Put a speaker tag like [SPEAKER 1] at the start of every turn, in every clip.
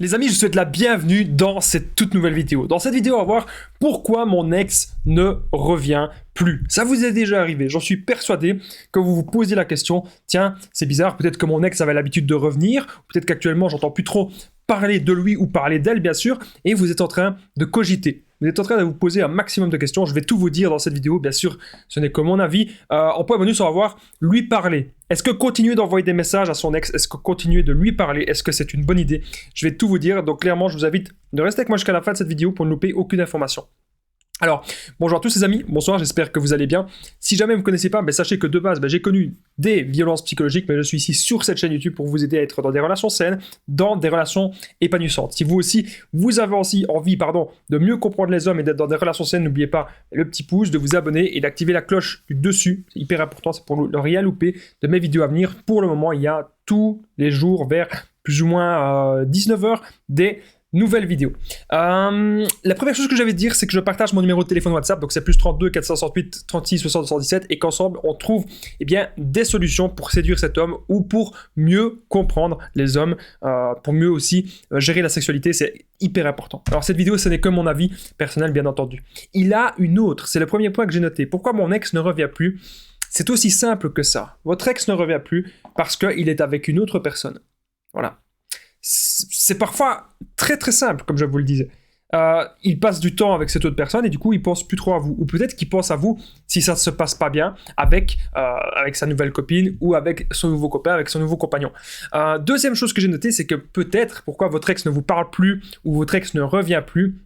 [SPEAKER 1] Les amis, je vous souhaite la bienvenue dans cette toute nouvelle vidéo. Dans cette vidéo, on va voir pourquoi mon ex ne revient plus. Ça vous est déjà arrivé, j'en suis persuadé que vous vous posiez la question, tiens, c'est bizarre, peut-être que mon ex avait l'habitude de revenir, peut-être qu'actuellement j'entends plus trop parler de lui ou parler d'elle bien sûr, et vous êtes en train de cogiter. Vous êtes en train de vous poser un maximum de questions, je vais tout vous dire dans cette vidéo, bien sûr, ce n'est que mon avis. En point bonus, on va voir lui parler. Est-ce que continuer d'envoyer des messages à son ex, est-ce que continuer de lui parler, est-ce que c'est une bonne idée? Je vais tout vous dire, donc clairement, je vous invite de rester avec moi jusqu'à la fin de cette vidéo pour ne louper aucune information. Alors, bonjour à tous les amis, bonsoir, j'espère que vous allez bien. Si jamais vous ne me connaissez pas, sachez que de base, j'ai connu des violences psychologiques, mais je suis ici sur cette chaîne YouTube pour vous aider à être dans des relations saines, dans des relations épanouissantes. Si vous aussi, vous avez aussi envie, de mieux comprendre les hommes et d'être dans des relations saines, n'oubliez pas le petit pouce, de vous abonner et d'activer la cloche du dessus. C'est hyper important, c'est pour ne rien louper de mes vidéos à venir. Pour le moment, il y a tous les jours vers plus ou moins 19h des nouvelle vidéo. La première chose que j'avais à dire, c'est que je partage mon numéro de téléphone WhatsApp, donc c'est plus 32 468 36 60 77, et qu'ensemble on trouve des solutions pour séduire cet homme ou pour mieux comprendre les hommes, pour mieux aussi gérer la sexualité, c'est hyper important. Alors cette vidéo, ce n'est que mon avis personnel, bien entendu. Il a une autre, c'est le premier point que j'ai noté. Pourquoi mon ex ne revient plus? C'est aussi simple que ça. Votre ex ne revient plus parce qu'il est avec une autre personne. Voilà. C'est parfois très très simple, comme je vous le disais. Il passe du temps avec cette autre personne et du coup il pense plus trop à vous, ou peut-être qu'il pense à vous si ça ne se passe pas bien avec sa nouvelle copine ou avec son nouveau copain, avec son nouveau compagnon. Deuxième chose que j'ai notée, c'est que peut-être pourquoi votre ex ne vous parle plus ou votre ex ne revient plus,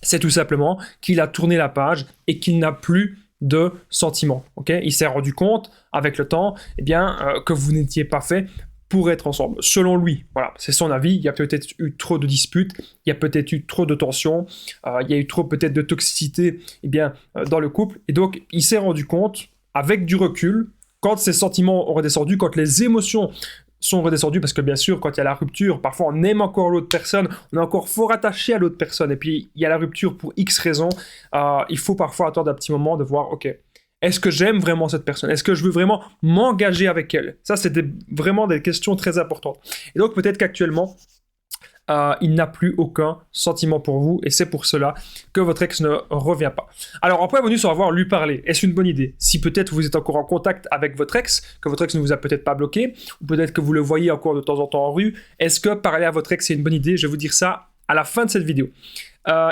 [SPEAKER 1] c'est tout simplement qu'il a tourné la page et qu'il n'a plus de sentiments. Okay, il s'est rendu compte avec le temps que vous n'étiez pas fait pour être ensemble, selon lui. Voilà, c'est son avis. Il y a peut-être eu trop de disputes, il y a peut-être eu trop de tensions, il y a eu trop peut-être de toxicité dans le couple, et donc il s'est rendu compte, avec du recul, quand ses sentiments ont redescendu, quand les émotions sont redescendues, parce que bien sûr, quand il y a la rupture, parfois on aime encore l'autre personne, on est encore fort attaché à l'autre personne, et puis il y a la rupture pour X raisons, il faut parfois attendre un petit moment de voir, ok, est-ce que j'aime vraiment cette personne? Est-ce que je veux vraiment m'engager avec elle? Ça, c'est vraiment des questions très importantes. Et donc, peut-être qu'actuellement, il n'a plus aucun sentiment pour vous, et c'est pour cela que votre ex ne revient pas. Alors, en point bonus, on va voir lui parler. Est-ce une bonne idée? Si peut-être vous êtes encore en contact avec votre ex, que votre ex ne vous a peut-être pas bloqué, ou peut-être que vous le voyez encore de temps en temps en rue, est-ce que parler à votre ex, c'est une bonne idée? Je vais vous dire ça à la fin de cette vidéo.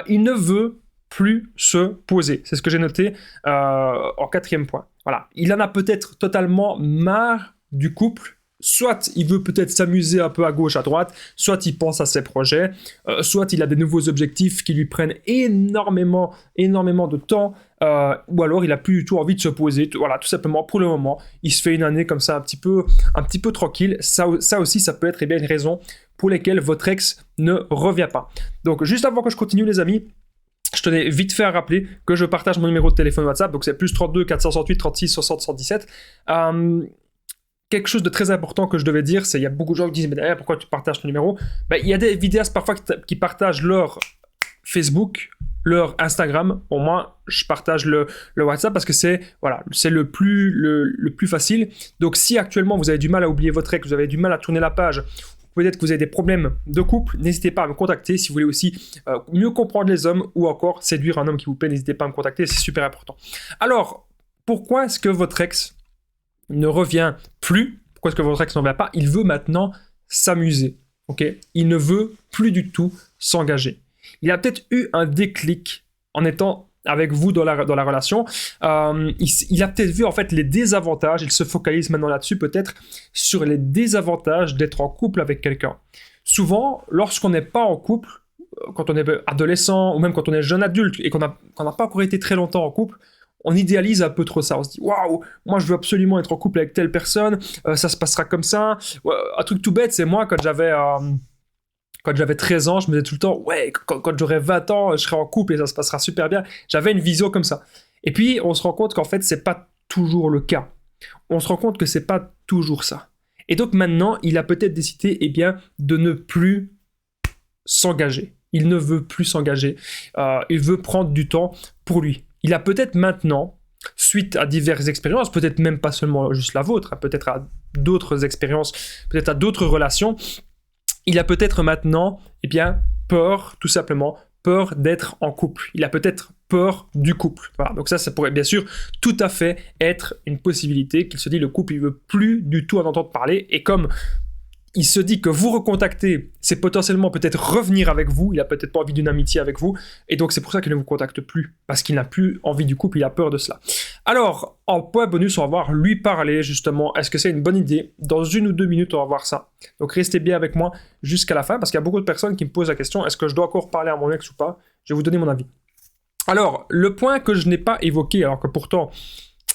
[SPEAKER 1] Il ne veut plus se poser. C'est ce que j'ai noté en quatrième point. Voilà. Il en a peut-être totalement marre du couple. Soit il veut peut-être s'amuser un peu à gauche, à droite, soit il pense à ses projets, soit il a des nouveaux objectifs qui lui prennent énormément de temps, ou alors il a plus du tout envie de se poser. Voilà, tout simplement, pour le moment, il se fait une année comme ça un petit peu tranquille. Ça aussi, ça peut être une raison pour laquelle votre ex ne revient pas. Donc, juste avant que je continue, les amis, je tenais vite fait à rappeler que je partage mon numéro de téléphone WhatsApp, donc c'est plus 32 468 36 60 77. Quelque chose de très important que je devais dire, c'est il y a beaucoup de gens qui disent « Mais derrière, pourquoi tu partages ton numéro ?» Il y a des vidéastes parfois qui partagent leur Facebook, leur Instagram. Pour moi, je partage le WhatsApp parce que c'est le plus facile. Donc si actuellement vous avez du mal à oublier votre ex, vous avez du mal à tourner la page, peut-être que vous avez des problèmes de couple, n'hésitez pas à me contacter. Si vous voulez aussi mieux comprendre les hommes ou encore séduire un homme qui vous plaît, n'hésitez pas à me contacter, c'est super important. Alors, pourquoi est-ce que votre ex ne revient plus? Pourquoi est-ce que votre ex ne revient pas? Il veut maintenant s'amuser. Okay, il ne veut plus du tout s'engager. Il a peut-être eu un déclic en étant avec vous dans la relation. Il a peut-être vu en fait les désavantages, il se focalise maintenant là-dessus peut-être sur les désavantages d'être en couple avec quelqu'un. Souvent, lorsqu'on n'est pas en couple, quand on est adolescent ou même quand on est jeune adulte et qu'on n'a pas encore été très longtemps en couple, on idéalise un peu trop ça. On se dit « Waouh, moi je veux absolument être en couple avec telle personne, ça se passera comme ça. » Un truc tout bête, c'est moi quand j'avais 13 ans, je me disais tout le temps « Ouais, quand j'aurai 20 ans, je serai en couple et ça se passera super bien. » J'avais une vision comme ça. Et puis, on se rend compte qu'en fait, c'est pas toujours le cas. On se rend compte que c'est pas toujours ça. Et donc maintenant, il a peut-être décidé de ne plus s'engager. Il ne veut plus s'engager. Il veut prendre du temps pour lui. Il a peut-être maintenant, suite à diverses expériences, peut-être même pas seulement juste la vôtre, peut-être à d'autres expériences, peut-être à d'autres relations, il a peut-être maintenant, eh bien, peur, tout simplement, peur d'être en couple. Il a peut-être peur du couple. Voilà. Donc ça pourrait bien sûr tout à fait être une possibilité qu'il se dit le couple, il veut plus du tout en entendre parler. Et comme il se dit que vous recontacter, c'est potentiellement peut-être revenir avec vous, il a peut-être pas envie d'une amitié avec vous, et donc c'est pour ça qu'il ne vous contacte plus, parce qu'il n'a plus envie du couple, il a peur de cela. Alors, en point bonus, on va voir lui parler justement, est-ce que c'est une bonne idée? Dans 1 ou 2 minutes, on va voir ça. Donc restez bien avec moi jusqu'à la fin, parce qu'il y a beaucoup de personnes qui me posent la question, est-ce que je dois encore parler à mon ex ou pas? Je vais vous donner mon avis. Alors, le point que je n'ai pas évoqué, alors que pourtant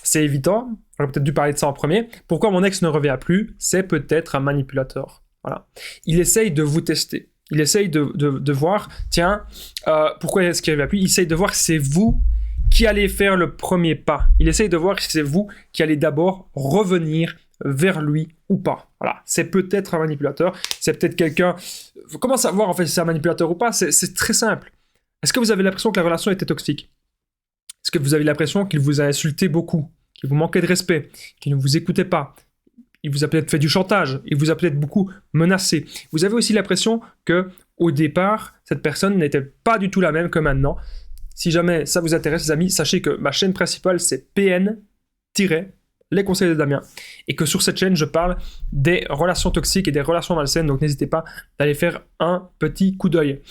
[SPEAKER 1] c'est évident, j'aurais peut-être dû parler de ça en premier. Pourquoi mon ex ne revient plus? C'est peut-être un manipulateur. Voilà. Il essaye de vous tester. Il essaye de voir, tiens, pourquoi est-ce qu'il ne revient plus? Il essaye de voir si c'est vous qui allez faire le premier pas. Il essaye de voir si c'est vous qui allez d'abord revenir vers lui ou pas. Voilà. C'est peut-être un manipulateur. C'est peut-être quelqu'un... Comment savoir en fait si c'est un manipulateur ou pas? C'est très simple. Est-ce que vous avez l'impression que la relation était toxique? Est-ce que vous avez l'impression qu'il vous a insulté beaucoup, qu'il vous manquait de respect, qu'il ne vous écoutait pas? Il vous a peut-être fait du chantage, il vous a peut-être beaucoup menacé. Vous avez aussi l'impression que, au départ, cette personne n'était pas du tout la même que maintenant. Si jamais ça vous intéresse, les amis, sachez que ma chaîne principale, c'est PN-les conseils de Damien. Et que sur cette chaîne, je parle des relations toxiques et des relations malsaines. Donc n'hésitez pas d'aller faire un petit coup d'œil.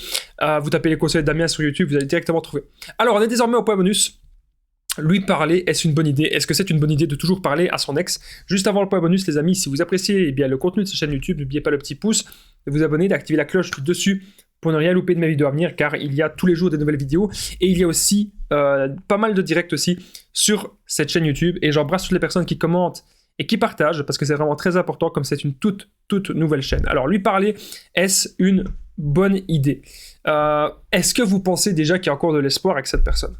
[SPEAKER 1] Vous tapez les conseils de Damien sur YouTube, vous allez directement trouver. Alors, on est désormais au point bonus. Lui parler, est-ce une bonne idée? Est-ce que c'est une bonne idée de toujours parler à son ex? Juste avant le point bonus, les amis, si vous appréciez eh bien, le contenu de cette chaîne YouTube, n'oubliez pas le petit pouce, de vous abonner, d'activer la cloche tout dessus pour ne rien louper de mes vidéos à venir, car il y a tous les jours des nouvelles vidéos, et il y a aussi pas mal de directs aussi sur cette chaîne YouTube, et j'embrasse toutes les personnes qui commentent et qui partagent, parce que c'est vraiment très important, comme c'est une toute nouvelle chaîne. Alors, lui parler, est-ce une bonne idée? Est-ce que vous pensez déjà qu'il y a encore de l'espoir avec cette personne?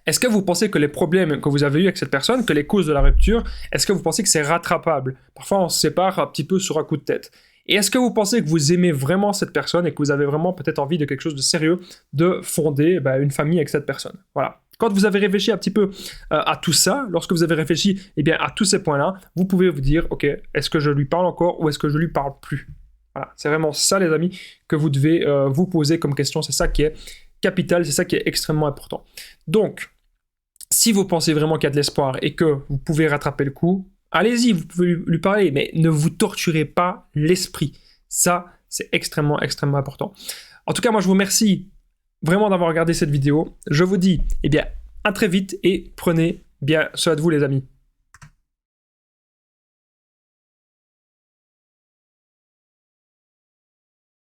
[SPEAKER 1] Est-ce que vous pensez que les problèmes que vous avez eus avec cette personne, que les causes de la rupture, est-ce que vous pensez que c'est rattrapable? Parfois, on se sépare un petit peu sur un coup de tête. Et est-ce que vous pensez que vous aimez vraiment cette personne et que vous avez vraiment peut-être envie de quelque chose de sérieux, de fonder une famille avec cette personne? Voilà. Quand vous avez réfléchi un petit peu à tout ça, lorsque vous avez réfléchi à tous ces points-là, vous pouvez vous dire, ok, est-ce que je lui parle encore ou est-ce que je lui parle plus? Voilà. C'est vraiment ça, les amis, que vous devez vous poser comme question. C'est ça qui est capital, c'est ça qui est extrêmement important. Donc, si vous pensez vraiment qu'il y a de l'espoir et que vous pouvez rattraper le coup, allez-y, vous pouvez lui parler, mais ne vous torturez pas l'esprit. Ça, c'est extrêmement important. En tout cas, moi, je vous remercie vraiment d'avoir regardé cette vidéo. Je vous dis, à très vite et prenez bien soin de vous, les amis.